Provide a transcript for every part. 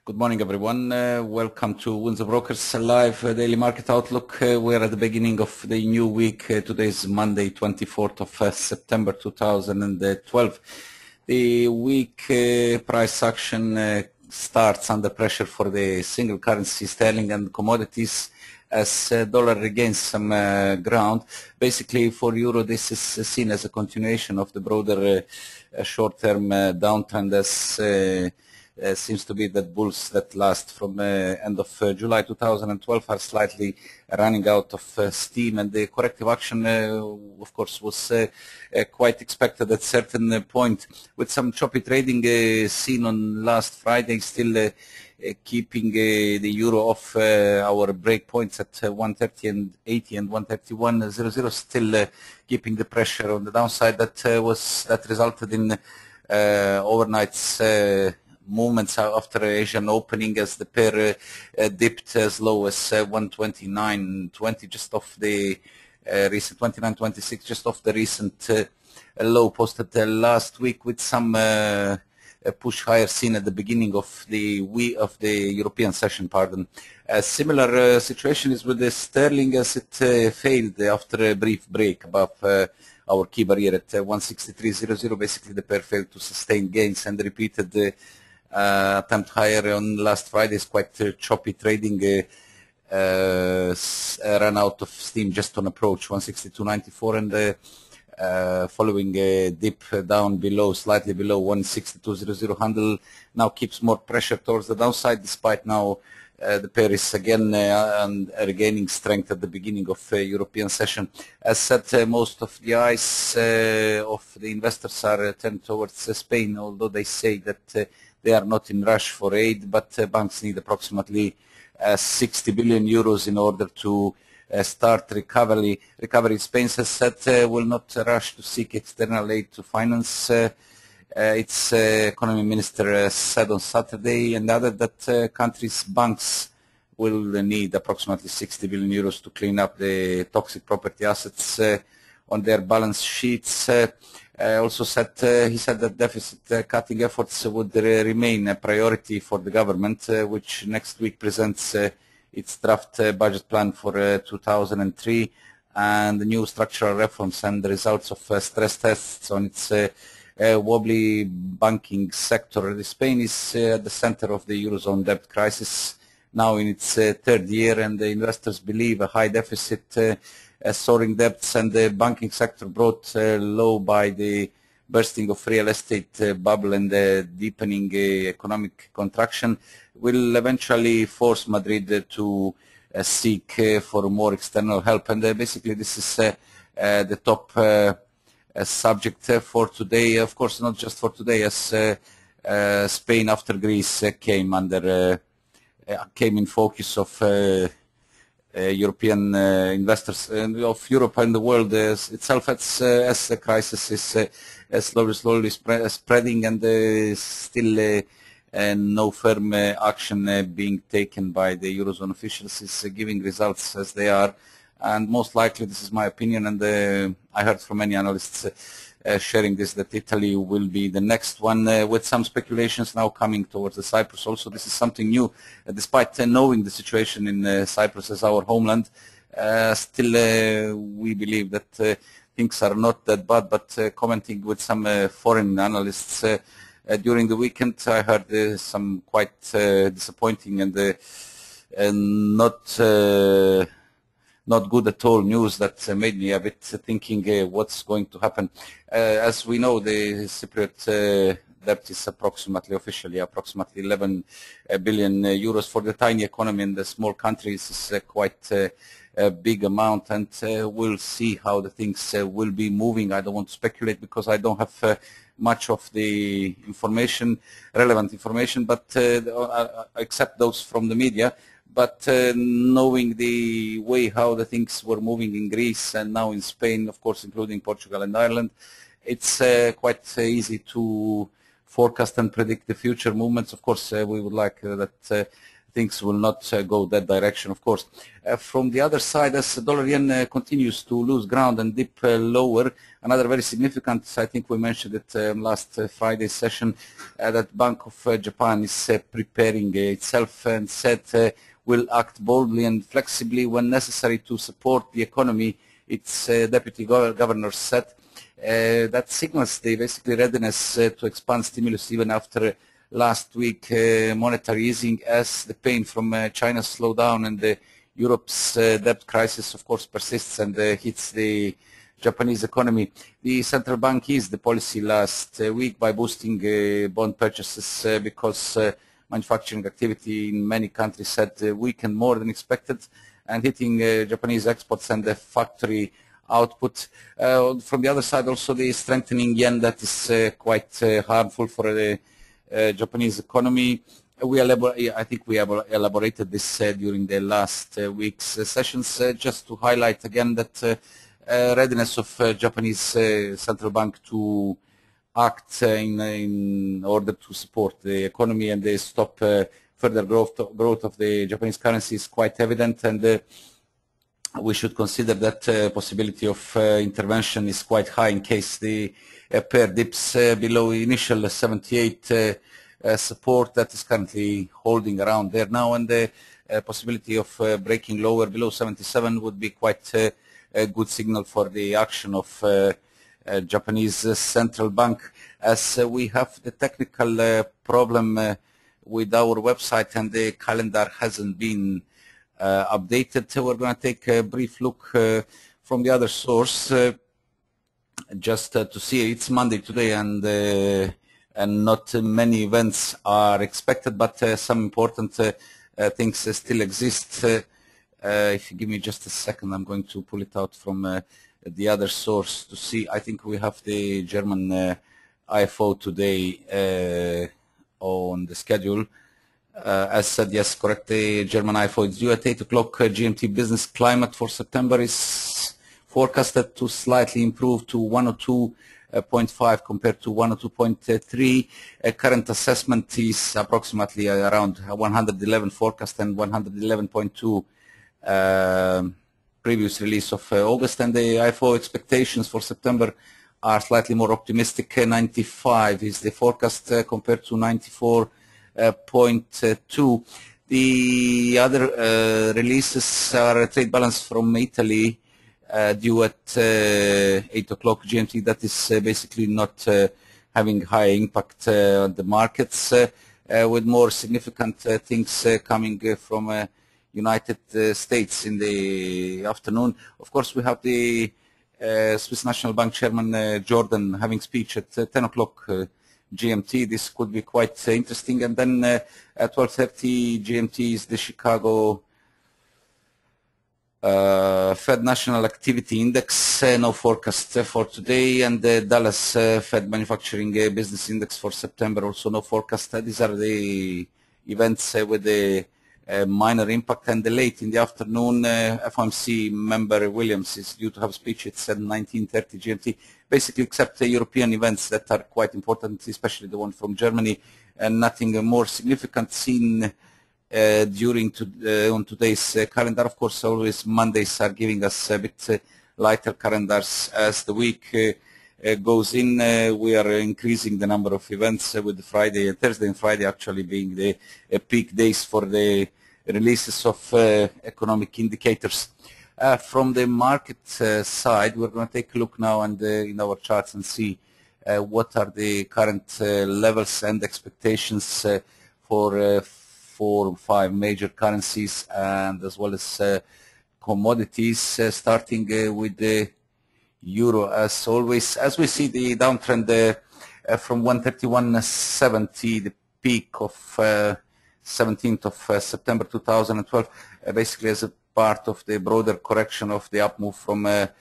Good morning, everyone. Welcome to Windsor Brokers Live Daily Market Outlook. We're at the beginning of the new week. Today is Monday, 24th of September 2012. The week price action starts under pressure for the single currency sterling and commodities as dollar regains some ground. Basically, for euro, this is seen as a continuation of the broader short-term downtrend as seems to be that bulls that last from end of July 2012 are slightly running out of steam, and the corrective action, of course, was quite expected at certain point, with some choppy trading seen on last Friday, still keeping the euro off our break points at 130 and 80 and 131.00, still keeping the pressure on the downside. That resulted in overnight's movements after Asian opening, as the pair dipped as low as 129.20, just off the recent 29.26, just off the recent low posted last week, with some push higher seen at the beginning of the European session. A similar situation is with the sterling, as it failed after a brief break above our key barrier at 163.00. Basically, the pair failed to sustain gains and repeated the attempt higher on last Friday's quite choppy trading ran out of steam just on approach 162.94, and following a dip down below, slightly below 162.00. Handle now keeps more pressure towards the downside, despite now the pair is again regaining strength at the beginning of European session. As said, most of the eyes of the investors are turned towards Spain, although they say that they are not in rush for aid, but banks need approximately 60 billion euros in order to start recovery. Spain has said will not rush to seek external aid to finance. Its economy minister said on Saturday and added that country's banks will need approximately 60 billion euros to clean up the toxic property assets on their balance sheets. Also said, he said that deficit cutting efforts would remain a priority for the government, which next week presents its draft budget plan for 2003, and the new structural reforms and the results of stress tests on its wobbly banking sector. Spain is at the center of the Eurozone debt crisis, now in its third year, and the investors believe a high deficit, soaring debts, and the banking sector brought low by the bursting of real estate bubble and the deepening economic contraction will eventually force Madrid to seek for more external help. And basically this is the top subject for today. Of course, not just for today, as Spain after Greece came in focus of European investors of Europe and the world itself, as the crisis is slowly spreading, and still no firm action being taken by the Eurozone officials is giving results as they are. And most likely, this is my opinion, and I heard from many analysts sharing this, that Italy will be the next one, with some speculations now coming towards the Cyprus. Also, this is something new, despite knowing the situation in Cyprus as our homeland. Still, we believe that things are not that bad, but commenting with some foreign analysts during the weekend, I heard some quite disappointing and not good at all news that made me a bit thinking what's going to happen. As we know, the Cypriot debt is officially approximately 11 billion euros. For the tiny economy and the small countries, is quite a big amount, and we'll see how the things will be moving. I don't want to speculate because I don't have much of the relevant information, but except those from the media. But knowing the way how the things were moving in Greece and now in Spain, of course, including Portugal and Ireland, it's quite easy to forecast and predict the future movements. Of course, we would like that things will not go that direction, of course. From the other side, as the dollar yen continues to lose ground and dip lower, another very significant, I think we mentioned it last Friday's session, that Bank of Japan is preparing itself and said will act boldly and flexibly when necessary to support the economy, its deputy governor said. That signals the basically readiness to expand stimulus even after last week monetary easing, as the pain from China's slowdown and Europe's debt crisis, of course, persists and hits the Japanese economy. The central bank eased the policy last week by boosting bond purchases because manufacturing activity in many countries had weakened more than expected and hitting Japanese exports and the factory output. From the other side, also the strengthening yen that is quite harmful for the Japanese economy. I think we elaborated this during the last week's sessions, just to highlight again that readiness of Japanese central bank to act in order to support the economy and stop further growth of the Japanese currency is quite evident, and we should consider that possibility of intervention is quite high in case the pair dips below initial 78 support that is currently holding around there now, and the possibility of breaking lower below 77 would be quite a good signal for the action of Japanese central bank. As we have the technical problem with our website and the calendar hasn't been updated, we're going to take a brief look from the other source just to see. It's Monday today, and not many events are expected, but some important things still exist. If you give me just a second, I'm going to pull it out from the other source to see. I think we have the German IFO today on the schedule. As said, yes, correct, the German IFO is due at 8 o'clock. GMT business climate for September is forecasted to slightly improve to 102.5 compared to 102.3. Current assessment is approximately around 111 forecast and 111.2 previous release of August, and the IFO expectations for September are slightly more optimistic. 95 is the forecast compared to 94.2. The other releases are a trade balance from Italy due at 8 o'clock GMT. That is basically not having high impact on the markets, with more significant things coming from United States in the afternoon. Of course, we have the Swiss National Bank Chairman Jordan having speech at 10 o'clock GMT. This could be quite interesting. And then at 12:30 GMT is the Chicago Fed National Activity Index, no forecast for today, and the Dallas Fed Manufacturing Business Index for September, also no forecast. These are the events with the minor impact. And late in the afternoon, FOMC member Williams is due to have a speech. It's at 19:30 GMT, basically except the European events that are quite important, especially the one from Germany, and nothing more significant seen during on today's calendar. Of course, always Mondays are giving us a bit lighter calendars. As the week goes in, we are increasing the number of events, with Friday, Thursday and Friday actually being the peak days for the releases of economic indicators. From the market side, we're going to take a look now and in our charts and see what are the current levels and expectations for 4 or 5 major currencies, and as well as commodities, starting with the euro. As always, as we see the downtrend from 131.70, the peak of 17th of September 2012, basically as a part of the broader correction of the up move from up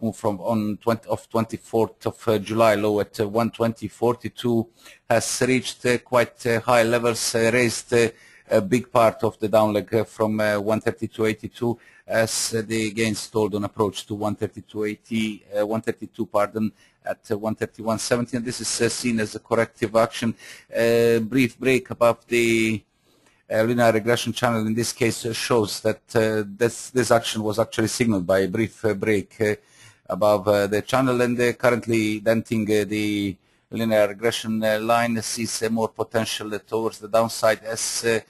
move from 24th of July low at 120.42, has reached quite high levels, raised a big part of the down leg from 132.82 as the gains stalled on approach to 132.80, 132, pardon, at 131.70, and this is seen as a corrective action. Brief break above the linear regression channel in this case shows that this action was actually signaled by a brief break above the channel, and currently denting the linear regression line sees more potential towards the downside as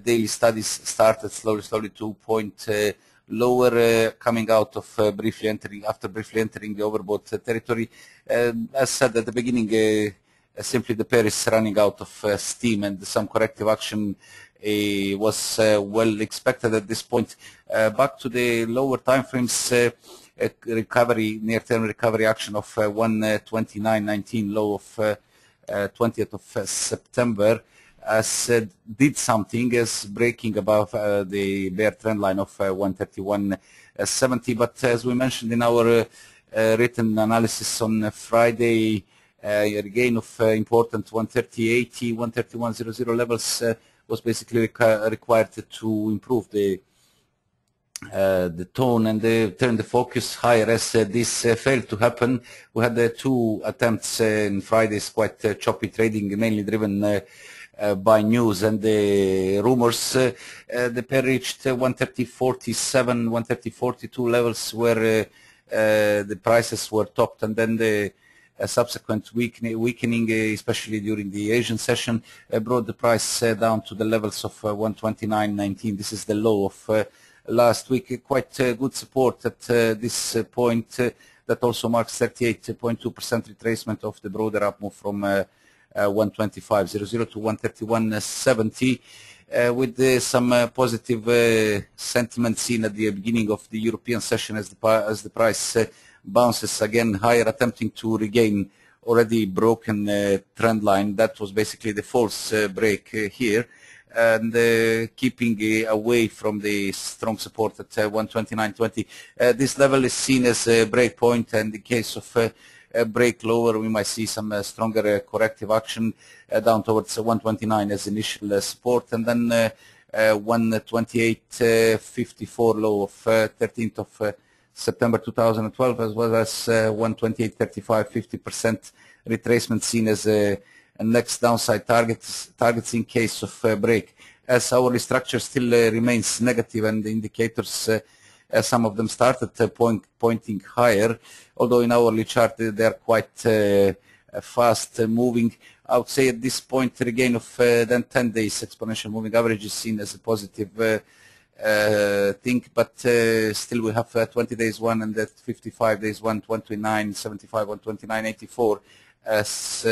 daily studies started slowly to point lower, coming out of briefly entering the overbought territory. As said at the beginning, simply the pair is running out of steam, and some corrective action was well expected at this point. Back to the lower time frames, recovery, near-term recovery action of 129.19, low of 20th of September, as did something as breaking above the bear trend line of 131.70. But as we mentioned in our written analysis on Friday, a gain of important 130.80, 131.00 levels was basically required to improve the tone and turn the focus higher. As this failed to happen, we had two attempts in Friday's quite choppy trading, mainly driven by news and the rumors. The pair reached 130.47, 130.42 levels where the prices were topped, and then the subsequent weakening, especially during the Asian session, brought the price down to the levels of 129.19. This is the low of last week. Quite good support at this point. That also marks 38.2% retracement of the broader up move from 125.00 to 131.70, with some positive sentiment seen at the beginning of the European session as the price bounces again higher, attempting to regain already broken trend line. That was basically the false break here, and keeping away from the strong support at 129.20. This level is seen as a break point, and in case of a break lower, we might see some stronger corrective action down towards 129 as initial support, and then 128.54 low of 13th of September 2012, as well as 128.35, 50% retracement seen as a next downside targets in case of break. As our structure still remains negative, and the indicators, some of them started pointing higher, although in hourly chart they are quite fast moving. I would say at this point regain of then 10 days exponential moving average is seen as a positive thing, but still we have 20 days one, and that 55 days one, 29.75, 129.84, as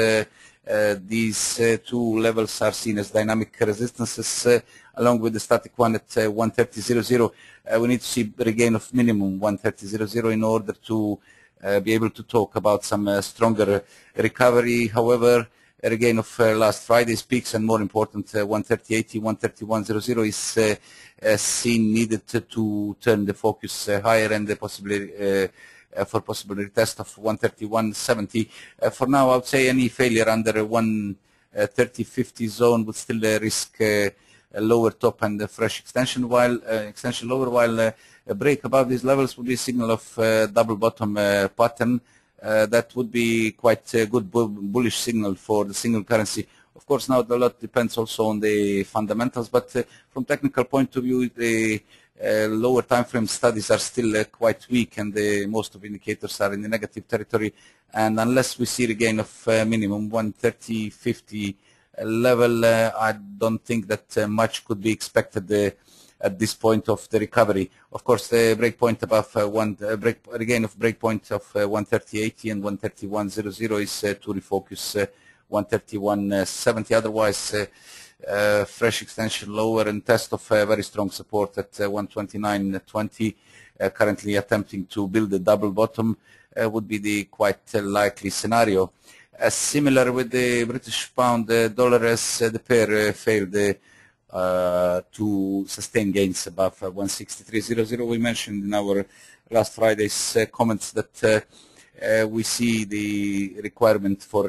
these two levels are seen as dynamic resistances, along with the static one at 130.00. We need to see regain of minimum 130.00 in order to be able to talk about some stronger recovery. However, a regain of last Friday's peaks, and more important 130.80, 131.00 is seen needed to turn the focus higher, and possibly for possible retest of 131.70. For now, I would say any failure under 130.50 zone would still risk a lower top and a fresh extension, while extension lower, while a break above these levels would be a signal of double bottom pattern. That would be quite a good bullish signal for the single currency. Of course, now a lot depends also on the fundamentals, but from technical point of view, the lower time frame studies are still quite weak, and most of the indicators are in the negative territory. And unless we see a gain of minimum 130.50 level, I don't think that much could be expected at this point of the recovery. Of course, the breakpoint above regain of breakpoint of 130.80 and 131.00 is to refocus 131.70. Otherwise, fresh extension lower and test of very strong support at 129.20, currently attempting to build a double bottom, would be the quite likely scenario. Similar with the British pound dollar, as the pair failed to sustain gains above 163.00. We mentioned in our last Friday's comments that we see the requirement for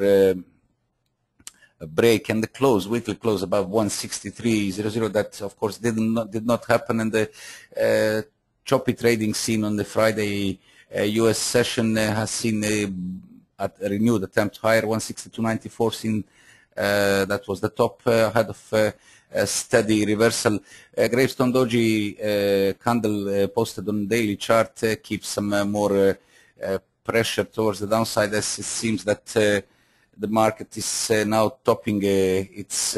break and the close, weekly close above 163.00. That of course did not happen, and the choppy trading scene on the Friday U.S. session has seen a renewed attempt higher, 162.94 seen. That was the top ahead of a steady reversal. Gravestone Doji candle posted on daily chart keeps some more pressure towards the downside, as it seems that the market is now topping its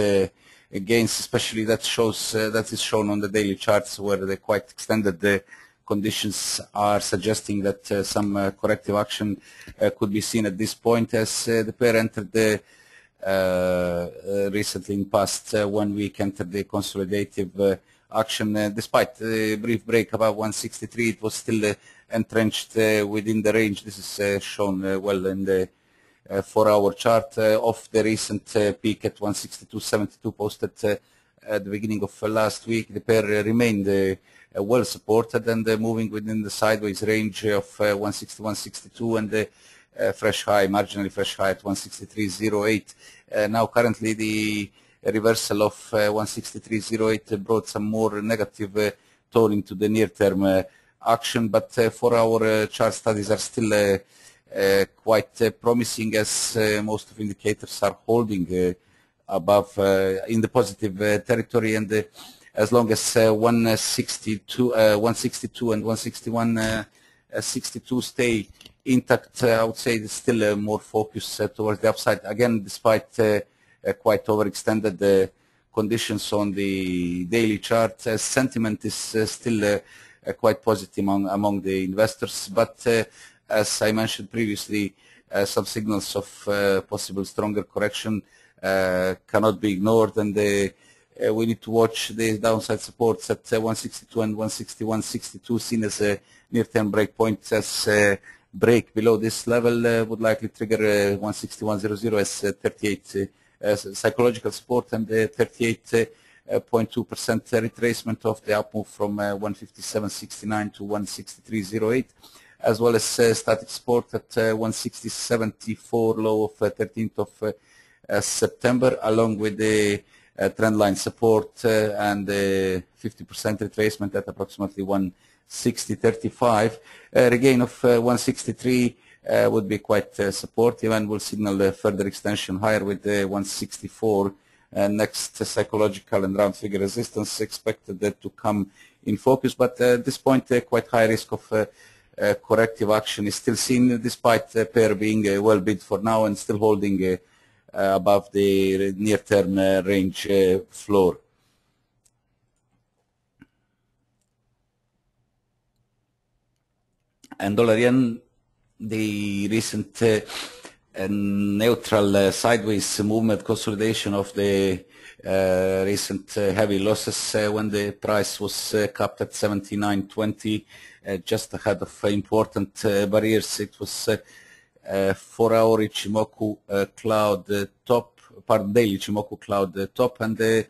gains, especially that is shown on the daily charts, where the quite extended conditions are suggesting that some corrective action could be seen at this point, as the pair entered the recently in past 1 week entered the consolidative action. Despite the brief break above 163, it was still entrenched within the range. This is shown well in the 4-hour chart of the recent peak at 162.72 posted at the beginning of last week. The pair remained well supported and moving within the sideways range of 161.62 and the fresh high, marginally fresh high at 163.08. Now currently the reversal of 163.08 brought some more negative tone into the near-term action, but 4-hour chart studies are still quite promising, as most of indicators are holding above in the positive territory, and as long as 162 and 161.62 stay intact, I would say there's still more focus towards the upside. Again, despite quite overextended conditions on the daily chart, sentiment is still quite positive among the investors, but as I mentioned previously, some signals of possible stronger correction cannot be ignored, and we need to watch the downside supports at 162 and 161.62 seen as a near-term break point, as break below this level would likely trigger 161.00 as 38 psychological support, and 38.2% retracement of the up move from 157.69 to 163.08, as well as static support at 160.74 low of 13th of September, along with the trendline support and 50% retracement at approximately 160.35. Regain of 163 would be quite supportive and will signal further extension higher with 164. Next psychological and round figure resistance expected to come in focus, but at this point quite high risk of corrective action is still seen, despite the pair being well bid for now and still holding above the near-term range floor. And dollar yen, the recent neutral sideways movement, consolidation of the recent heavy losses when the price was capped at 79.20, just ahead of important barriers. It was 4-hour Ichimoku cloud top, daily Ichimoku cloud top, and the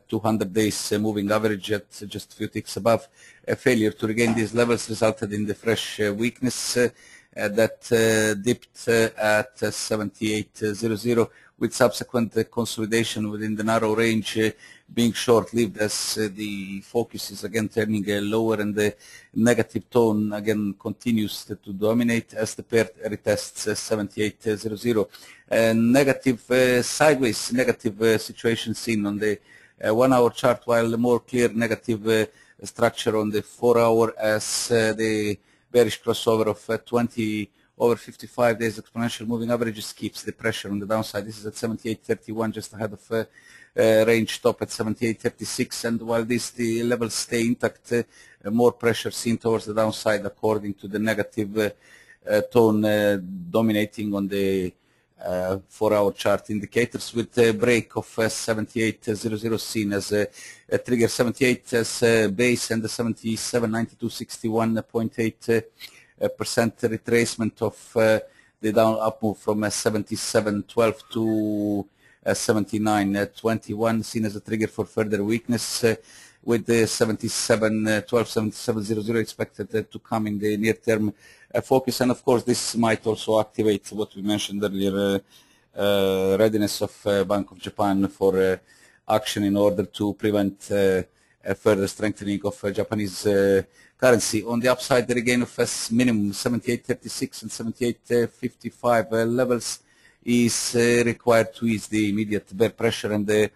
200 days moving average at just a few ticks above. A failure to regain these levels resulted in the fresh weakness that dipped at 78.00, with subsequent consolidation within the narrow range being short-lived, as the focus is again turning lower and the negative tone again continues to dominate as the pair retests 78.00. Negative sideways negative situation seen on the 1-hour chart, while the more clear negative structure on the 4-hour, as the bearish crossover of 20 over 55 days exponential moving averages keeps the pressure on the downside. This is at 78.31, just ahead of range top at 78.36, and while the levels stay intact, more pressure seen towards the downside according to the negative tone dominating on the 4-hour chart indicators, with a break of 78.00 seen as a trigger, 78 as base, and the 77.9261.8% retracement of the down up move from 77.12 to 79.21 seen as a trigger for further weakness, with the 77.12, 77.00 expected to come in the near term focus. And of course this might also activate what we mentioned earlier, readiness of Bank of Japan for action in order to prevent a further strengthening of Japanese currency. On the upside, the regain of minimum 78.36 and 78.55 levels is required to ease the immediate bear pressure and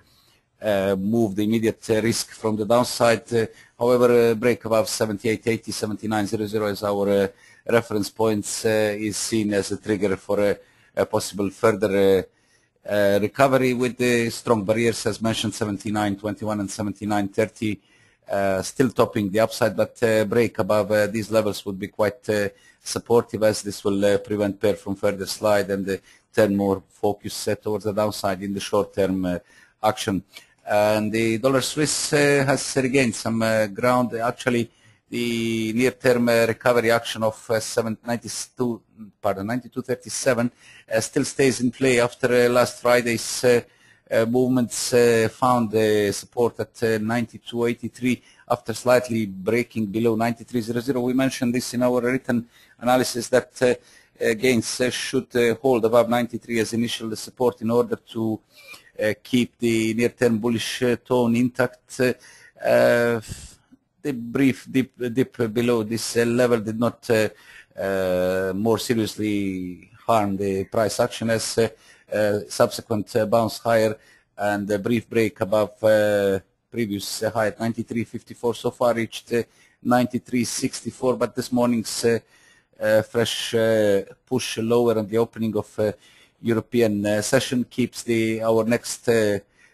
move the immediate risk from the downside. However, break above 78.80, 79.00 as our reference points is seen as a trigger for a possible further recovery, with the strong barriers as mentioned 79.21 and 79.30 still topping the upside, but break above these levels would be quite supportive, as this will prevent pair from further slide and turn more focus towards the downside in the short term action. And the dollar Swiss has regained some ground. Actually, the near-term recovery action of 92.37 still stays in play after last Friday's movements found support at 92.83 after slightly breaking below 93.00. We mentioned this in our written analysis that gains should hold above 93 as initial support in order to keep the near-term bullish tone intact. The brief dip below this level did not more seriously harm the price action, as subsequent bounce higher and a brief break above previous high at 93.54 so far reached 93.64, but this morning's fresh push lower and the opening of European session keeps our next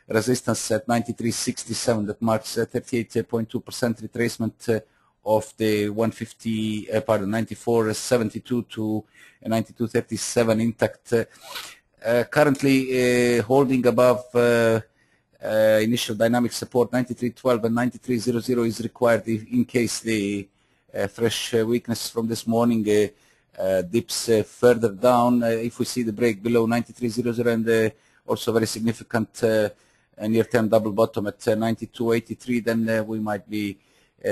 resistance at 93.67. That marks 38.2% retracement of the 94.72 to 92.37 intact. Currently holding above initial dynamic support 93.12 and 93.00 is required in case the fresh weakness from this morning dips further down. If we see the break below 93.00 and also very significant near-term double bottom at 92.83, then we might be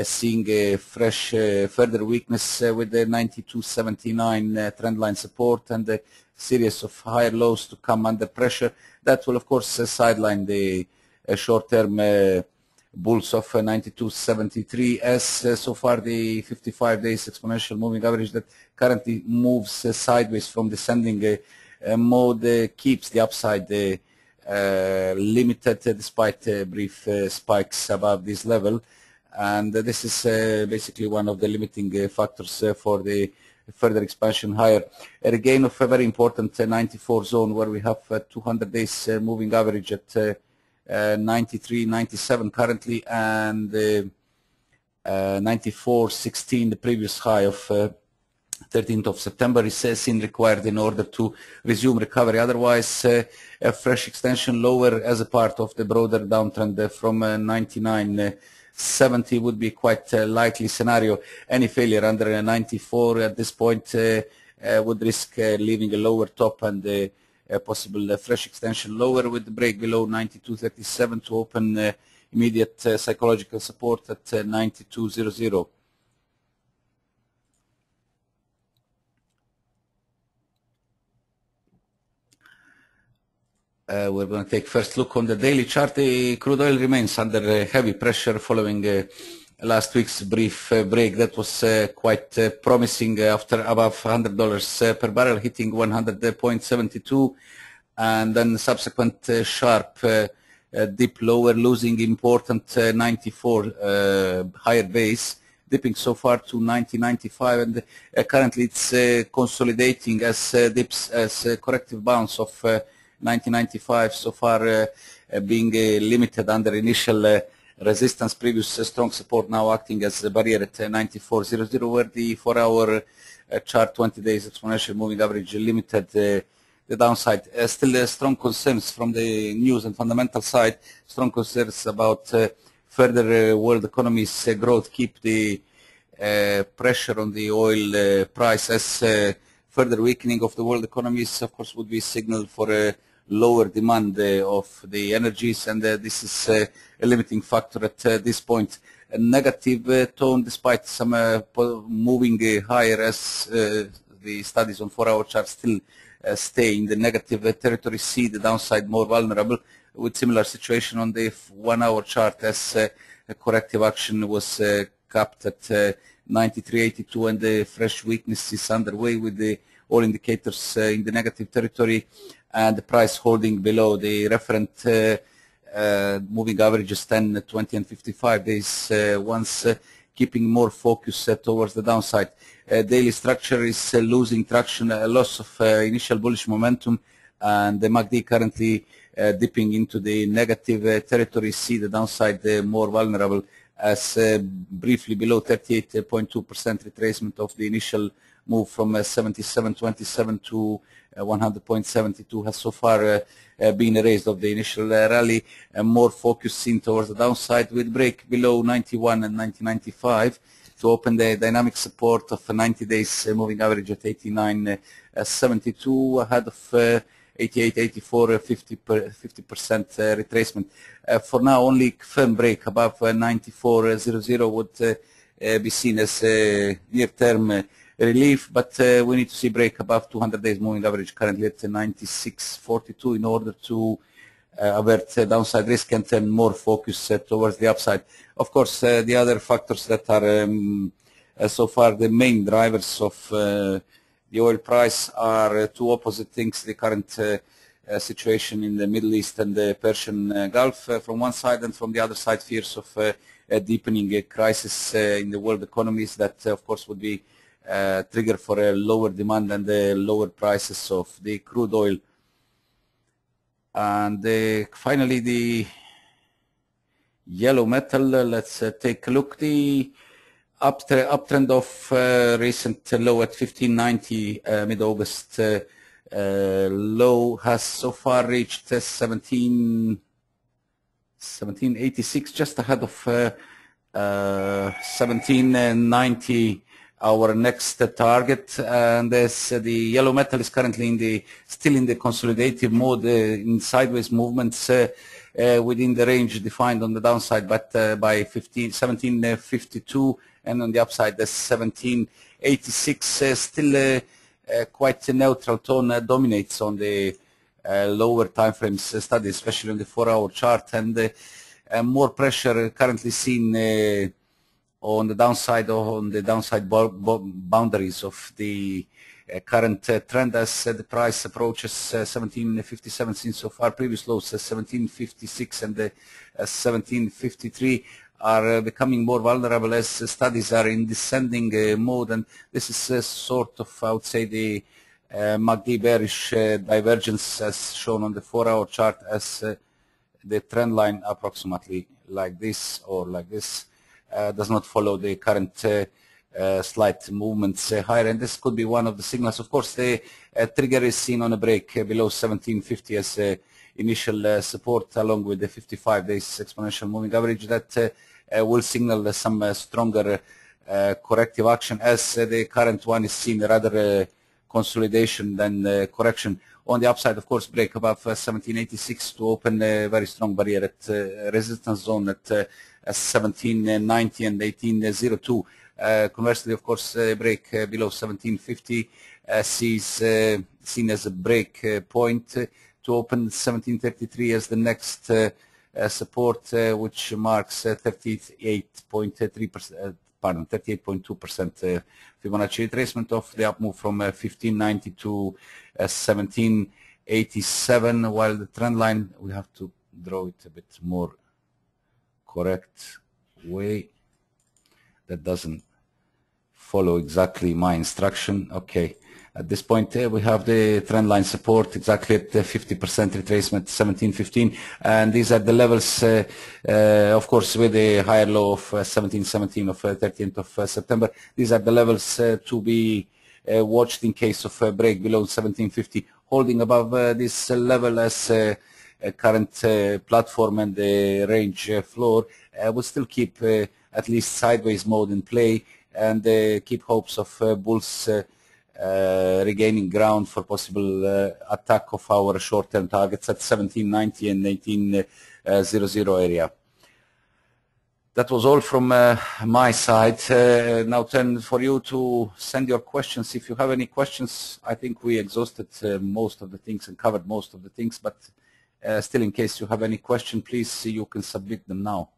seeing a fresh further weakness with the 92.79 trendline support and a series of higher lows to come under pressure. That will, of course, sideline the short-term bulls of 92.73, as so far the 55 days exponential moving average that currently moves sideways from descending mode keeps the upside limited despite brief spikes above this level, and this is basically one of the limiting factors for the further expansion higher. A regain of a very important 94 zone where we have 200 days moving average at 93.97 currently, and 94.16, the previous high of 13th of September, is seen required in order to resume recovery. Otherwise, a fresh extension lower as a part of the broader downtrend from 99.70 would be quite a likely scenario. Any failure under 94 at this point would risk leaving a lower top and a possible fresh extension lower, with the break below 92.37 to open immediate psychological support at 92.00. We're going to take first look on the daily chart. The crude oil remains under heavy pressure following last week's brief break that was quite promising after above $100 per barrel, hitting 100.72, and then subsequent sharp dip lower, losing important 94 higher base, dipping so far to 90.95, and currently it's consolidating as dips as a corrective bounce of 90.95 so far, being limited under initial resistance. Previous strong support now acting as a barrier at 94.00, where the 4-hour chart 20 days exponential moving average limited the downside. Still strong concerns from the news and fundamental side, strong concerns about further world economy's growth keep the pressure on the oil price, as further weakening of the world economies, of course, would be a signal for a lower demand of the energies, and this is a limiting factor at this point. A negative tone despite some moving higher, as the studies on 4-hour charts still stay in the negative territory, see the downside more vulnerable, with similar situation on the 1 hour chart as a corrective action was capped at 93.82 and the fresh weakness is underway with the all indicators in the negative territory and the price holding below the reference moving averages 10, 20 and 55 days once keeping more focus towards the downside. Daily structure is losing traction, a loss of initial bullish momentum, and the MACD currently dipping into the negative territory. See the downside more vulnerable as briefly below 38.2% retracement of the initial move from 77.27 to 100.72 has so far been erased of the initial rally. More focus seen towards the downside with break below 91 and 90.95 to open the dynamic support of a 90 days moving average at 89.72 ahead of 88.84, 50% retracement. For now, only firm break above 94.00 would be seen as near-term relief, but we need to see break above 200 days moving average currently at 96.42 in order to avert downside risk and turn more focus towards the upside. Of course, the other factors that are so far the main drivers of the oil price are two opposite things: the current situation in the Middle East and the Persian Gulf from one side, and from the other side fears of a deepening crisis in the world economies that of course would be trigger for a lower demand and the lower prices of the crude oil. And finally, the yellow metal. Let's take a look. The uptrend of recent low at 1590 mid-August low has so far reached 1786, just ahead of 1790. Our next target, and as the yellow metal is currently still in the consolidative mode, in sideways movements within the range defined on the downside, but by 1752, and on the upside, the 1786. Still quite a neutral tone dominates on the lower time frames study, especially on the 4-hour chart, and more pressure currently seen on the downside boundaries of the current trend as the price approaches 1757 seen so far. Previous lows 1756 and 1753 are becoming more vulnerable as studies are in descending mode, and this is sort of, I would say, the MACD bearish divergence as shown on the 4-hour chart as the trend line approximately like this or like this. Does not follow the current slight movements higher, and this could be one of the signals. Of course, the trigger is seen on a break below 1750 as initial support, along with the 55 days exponential moving average that will signal some stronger corrective action, as the current one is seen rather consolidation than correction. On the upside, of course, break above 1786 to open a very strong barrier at resistance zone at 1790 and 1802. Conversely, of course, break below 1750 seen as a break point to open 1733 as the next support, which marks 38.3%. Pardon, 38.2% Fibonacci retracement of the up move from 1590 to 1787, while the trend line, we have to draw it a bit more correct way. That doesn't follow exactly my instruction. Okay, at this point we have the trend line support exactly at 50% retracement 1715, and these are the levels of course with the higher low of 1717 of 13th of September. These are the levels to be watched in case of a break below 1750. Holding above this level as current platform and the range floor will still keep at least sideways mode in play, and keep hopes of bulls regaining ground for possible attack of our short-term targets at 1790 and 1800 area. That was all from my side. Now turn for you to send your questions. If you have any questions, I think we exhausted most of the things and covered most of the things, but still, in case you have any question, please, you can submit them now.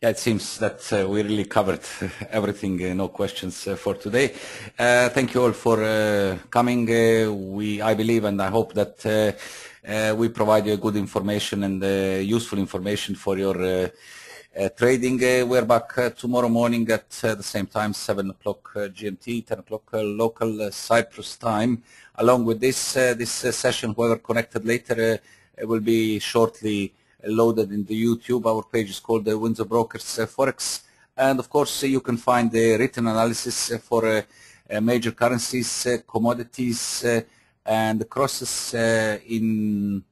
Yeah, it seems that we really covered everything, no questions for today. Thank you all for coming. I believe and I hope that we provide you good information and useful information for your trading. We're back tomorrow morning at the same time, 7 o'clock GMT, 10 o'clock local Cyprus time. Along with this session, whoever connected later will be shortly loaded in the YouTube. Our page is called the Windsor Brokers Forex, and of course you can find the written analysis for major currencies, commodities, and the crosses in.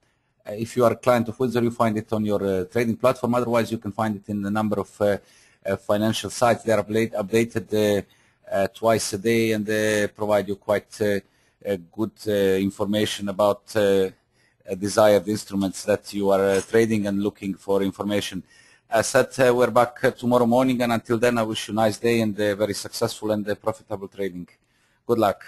If you are a client of Windsor, you find it on your trading platform. Otherwise, you can find it in a number of financial sites. They are updated twice a day, and they provide you quite good information about desired instruments that you are trading and looking for information. As said, we're back tomorrow morning, and until then I wish you a nice day and very successful and profitable trading. Good luck.